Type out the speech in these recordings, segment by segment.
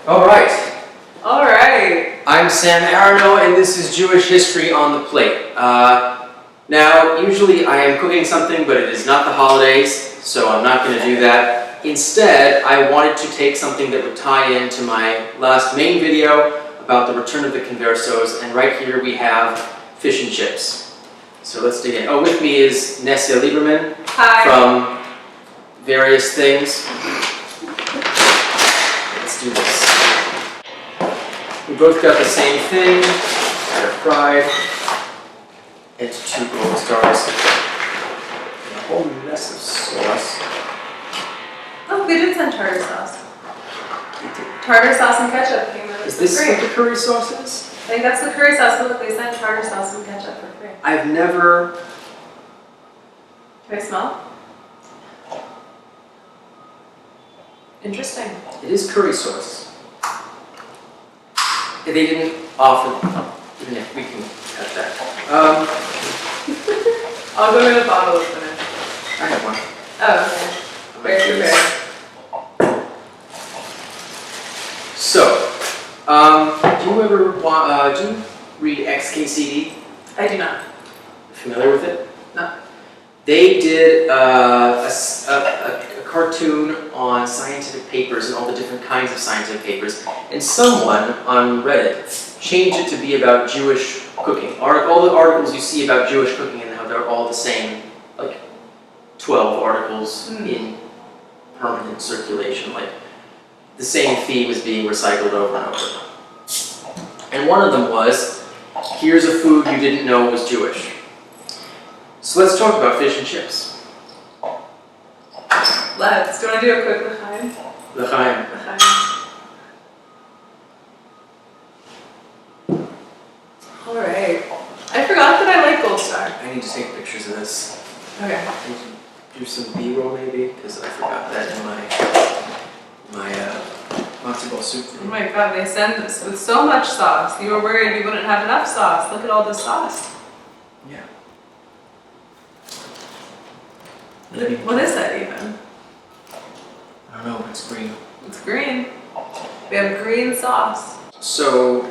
All right. I'm Sam Arano, and this is Jewish History on the Plate. Now, usually I am cooking something, but it is not the holidays, so I'm not going to do that. Instead, I wanted to take something that would tie into my last main video about the return of the conversos, and right here we have fish and chips. So let's dig in. Oh, with me is Nessia Lieberman. Hi. From various things. Let's do this. We both got the same thing, batter fried, and 2 gold stars, and a whole mess of sauce. Oh, they did send tartar sauce. Tartar sauce and ketchup came out. Is this great. what the curry sauce is? I think that's the curry sauce. Look, they sent tartar sauce and ketchup for free. I've never... Can I smell? Interesting. It is curry sauce. They didn't offer... Even if we can cut that. I'll go get a bottle opener. I have one. Oh, okay. Where's your bear? So, do you ever do you read XKCD? I do not. Familiar with it? No. They did a cartoon on scientific papers and all the different kinds of scientific papers, and someone on Reddit changed it to be about Jewish cooking. All the articles you see about Jewish cooking and how they're all the same, like 12 articles in permanent circulation, like the same theme is being recycled over and over. And one of them was, here's a food you didn't know was Jewish. So let's talk about fish and chips. Let's. Do you want to do a quick l'chaim? L'chaim. L'chaim. Alright. I forgot that I like Gold Star. I need to take pictures of this. Okay. I need to do some B-roll maybe, because I forgot that in my matzo ball soup. Oh my god, they send this with so much sauce. You were worried you wouldn't have enough sauce. Look at all this sauce. Yeah. What is that even? I don't know, it's green. It's green. We have green sauce. So,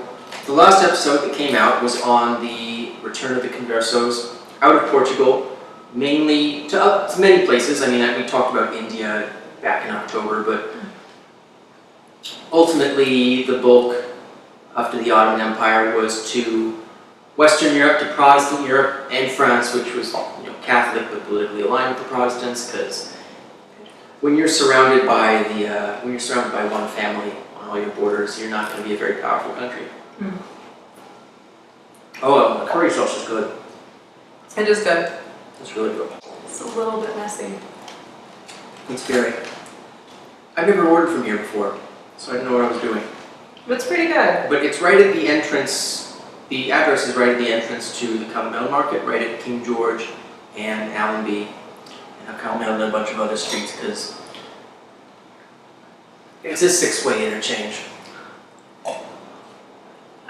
the last episode that came out was on the return of the conversos out of Portugal, mainly to many places. I mean, we talked about India back in October, but ultimately the bulk after the Ottoman Empire was to Western Europe, to Protestant Europe, and France, which was Catholic but politically aligned with the Protestants, because when you're surrounded by one family on all your borders, you're not going to be a very powerful country. Mm. Oh, the curry sauce is good. It is good. It's really good. It's a little bit messy. It's very. I've never ordered from here before, so I didn't know what I was doing. But it's pretty good. But it's right at the entrance. The address is right at the entrance to the Carmel Market, right at King George and Allenby, and Carmel and a bunch of other streets, because it's a 6-way interchange.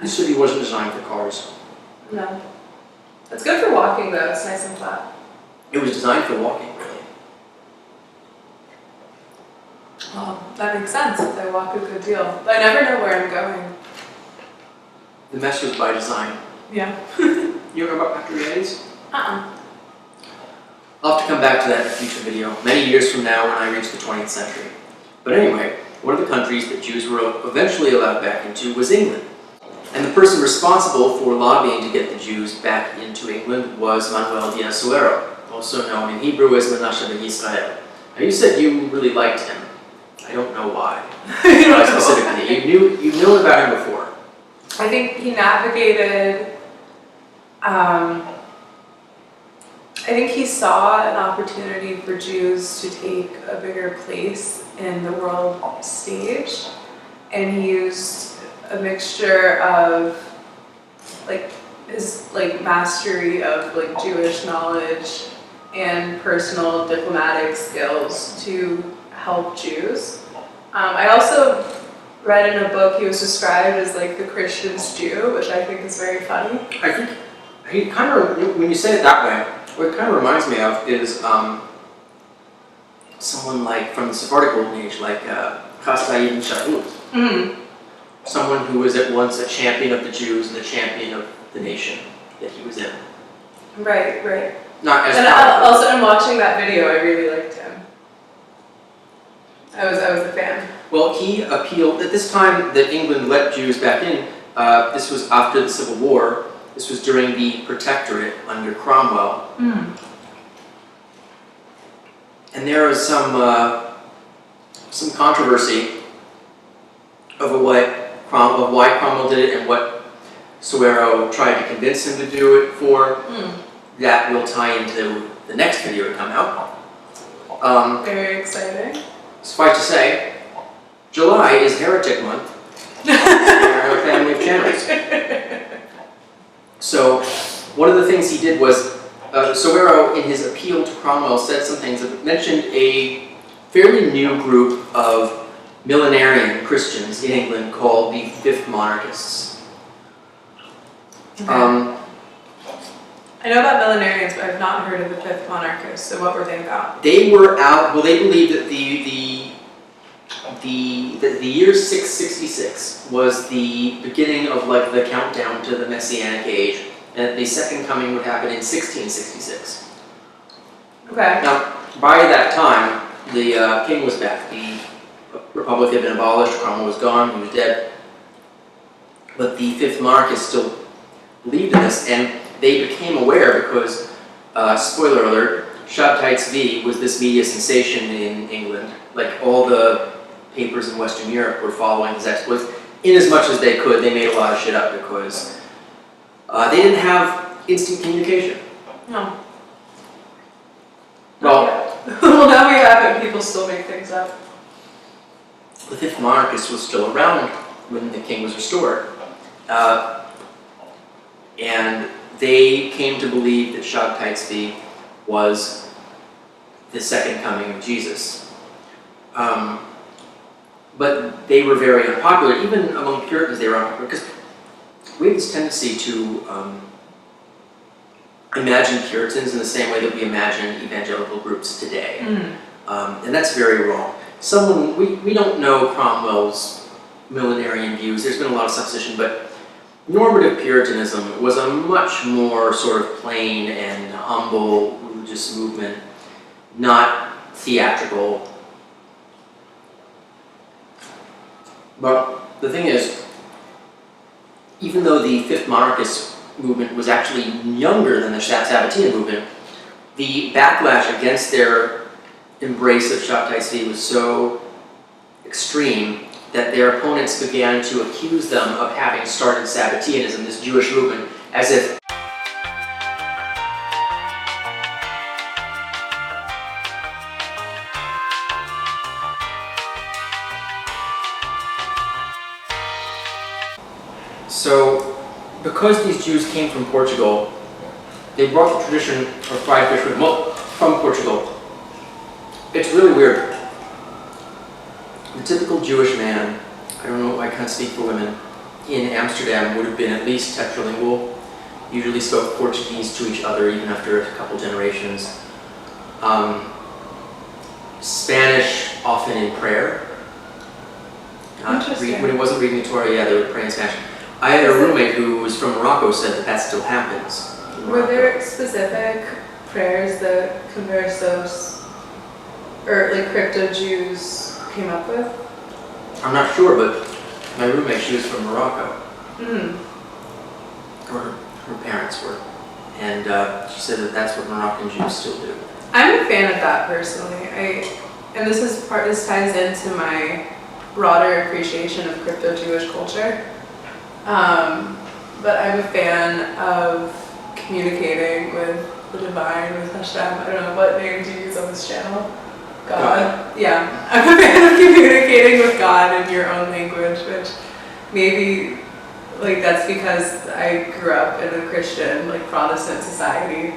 This city wasn't designed for cars. No. It's good for walking though, it's nice and flat. It was designed for walking, really. Well, that makes sense if I walk a good deal. But I never know where I'm going. The mess was by design. Yeah. You know about Patriades? Uh-uh. I'll have to come back to that in a future video, many years from now when I reach the 20th century. But anyway, one of the countries that Jews were eventually allowed back into was England. And the person responsible for lobbying to get the Jews back into England was Manuel de Asuero, also known in Hebrew as Menashe ben Israel. Now you said you really liked him. I don't know why. Specifically, you've known about him before. I think he navigated, I think he saw an opportunity for Jews to take a bigger place in the world stage, and he used a mixture of his mastery of Jewish knowledge and personal diplomatic skills to help Jews. I also read in a book he was described as the Christian's Jew, which I think is very funny. I think he kind of, when you say it that way, what it kind of reminds me of is someone from the Sephardic Golden Age, like Chassidut Shaul. Mm-hmm. someone who was at once a champion of the Jews and a champion of the nation that he was in. Right, right. Not as And powerful. also in watching that video, I really liked him. I was a fan. Well, he appealed, at this time that England let Jews back in, this was after the Civil War, this was during the Protectorate under Cromwell. And there was some controversy over why Cromwell did it and what Suero tried to convince him to do it for. That will tie into the next video to come out. Very exciting. Suffice to say, July is Heretic Month in our family of channels. So, one of the things he did was, Suero, in his appeal to Cromwell, said some things that mentioned a fairly new group of millenarian Christians in England called the Fifth Monarchists. I know about millenarians, but I've not heard of the Fifth Monarchists, so what were they about? They were out, well, they believed that the year 666 was the beginning of like the countdown to the Messianic age, and that the second coming would happen in 1666. Okay. Now, by that time, the king was back. The republic had been abolished, Cromwell was gone, he was dead. But the Fifth Monarchists still believed in this, and they became aware because, spoiler alert, Shabtai Tzvi was this media sensation in England. Like all the papers in Western Europe were following his exploits. In as much as they could, they made a lot of shit up because they didn't have instant communication. No. Well, Well, now we have it. People still make things up. the Fifth Monarchist was still around when the king was restored. And they came to believe that Shabtai Tzvi was the second coming of Jesus. But they were very unpopular. Even among Puritans, they were unpopular because we have this tendency to imagine Puritans in the same way that we imagine evangelical groups today. And that's very wrong. We don't know Cromwell's millenarian views. There's been a lot of supposition, but normative Puritanism was a much more sort of plain and humble religious movement, not theatrical. But the thing is, even though the Fifth Monarchist movement was actually younger than the Sabbatean movement, the backlash against their embrace of Shabtai Tzvi was so extreme that their opponents began to accuse them of having started Sabbateanism, this Jewish movement, as if so, because these Jews came from Portugal, they brought the tradition of fried fish with them from Portugal. It's really weird. The typical Jewish man, I don't know, I can't speak for women, in Amsterdam would have been at least tetralingual, usually spoke Portuguese to each other even after a couple generations. Spanish, often in prayer. Interesting. When it wasn't reading the Torah, yeah, they would pray in Spanish. I had a roommate who was from Morocco said that still happens. Were there specific prayers that conversos or like crypto Jews came up with? I'm not sure, but my roommate, she was from Morocco. Or her parents were. And she said that that's what Moroccan Jews still do. I'm a fan of that personally. And this ties into my broader appreciation of crypto Jewish culture. But I'm a fan of communicating with the divine, with Hashem. I don't know, what name do you use on this channel? God. Yeah. I'm a fan of communicating with God in your own language, which maybe, like, that's because I grew up in a Christian, like, Protestant society,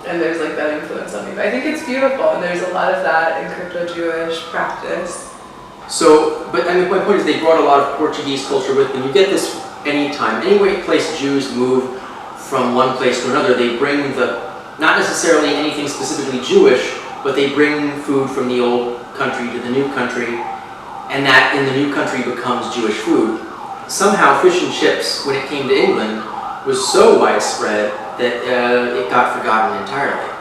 and there's, like, that influence on me. But I think it's beautiful, and there's a lot of that in crypto-Jewish practice. So, but I mean, my point is they brought a lot of Portuguese culture with them. You get this anytime. Any place Jews move from one place to another, they bring not necessarily anything specifically Jewish, but they bring food from the old country to the new country, and that in the new country becomes Jewish food. somehow fish and chips, when it came to England, was so widespread that it got forgotten entirely.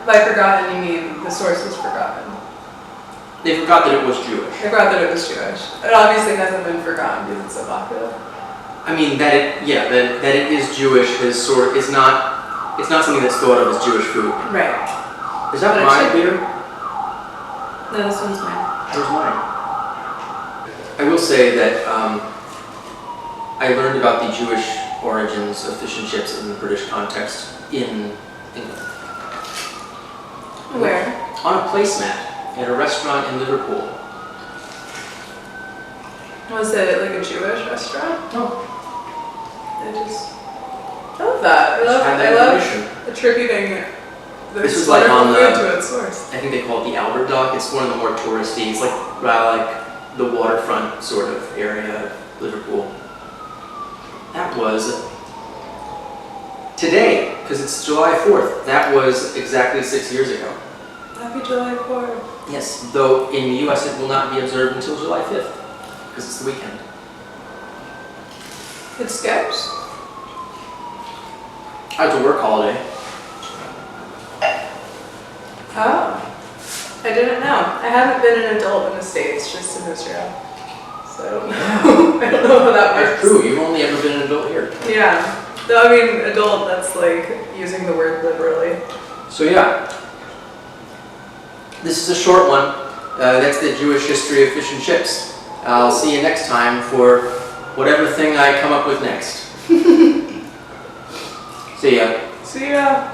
By forgotten, you mean the source was forgotten. They forgot that it was Jewish. They forgot that it was Jewish. It obviously hasn't been forgotten because it's so popular. I mean that it is Jewish is not, it's not something that's thought of as Jewish food. Right. Is that But it mine, should be. Peter? No, this one's mine. Where's mine? I will say that I learned about the Jewish origins of fish and chips in the British context in England. Where? On a placemat at a restaurant in Liverpool. Was it like a Jewish restaurant? No. I love that. I love attributing This this is like wonderful on food the- to its source. I think they call it the Albert Dock. It's one of the more touristy. It's like the waterfront sort of area of Liverpool. That was today, because it's July 4th. That was exactly 6 years ago. Happy July 4th. Yes, though in the US it will not be observed until July 5th, because it's the weekend. It skips? It's a work holiday. Oh. I didn't know. I haven't been an adult in the States, just in Israel. So I don't know. I don't know how that works. That's true, you've only ever been an adult here. Yeah. Though I mean, adult, that's like using the word liberally. So yeah, this is a short one. That's the Jewish history of fish and chips. I'll see you next time for whatever thing I come up with next. See ya. See ya.